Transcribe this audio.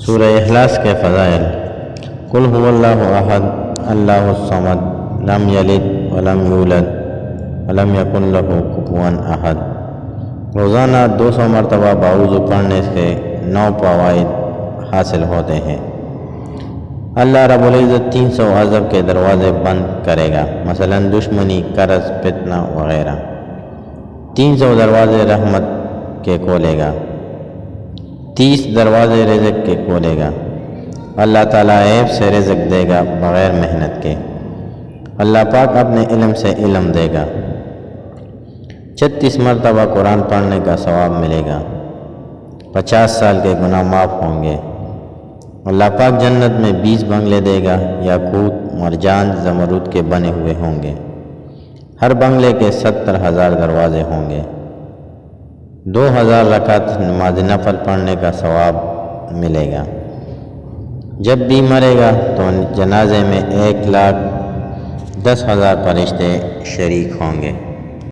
سورہ اخلاص کے فضائل۔ قل هو اللہ احد اللہ الصمد لم یلد ولم یولد ولم یکن لہ کفوا احد۔ روزانہ 200 مرتبہ باوضو پڑھنے سے 9 فوائد حاصل ہوتے ہیں۔ اللہ رب العزت 300 عذاب کے دروازے بند کرے گا، مثلا دشمنی، قرض، فتنہ وغیرہ۔ 300 دروازے رحمت کے کھولے گا، 30 دروازے رزق کے کھولے گا۔ اللہ تعالیٰ عیب سے رزق دے گا بغیر محنت کے۔ اللہ پاک اپنے علم سے علم دے گا۔ 36 مرتبہ قرآن پڑھنے کا ثواب ملے گا۔ 50 سال کے گناہ معاف ہوں گے۔ اللہ پاک جنت میں 20 بنگلے دے گا، یاقوت، مرجان، زمرد کے بنے ہوئے ہوں گے۔ ہر بنگلے کے 70,000 دروازے ہوں گے۔ 2000 رکعت نماز نفل پڑھنے کا ثواب ملے گا۔ جب بھی مرے گا تو جنازے میں 1,10,000 فرشتے شریک ہوں گے۔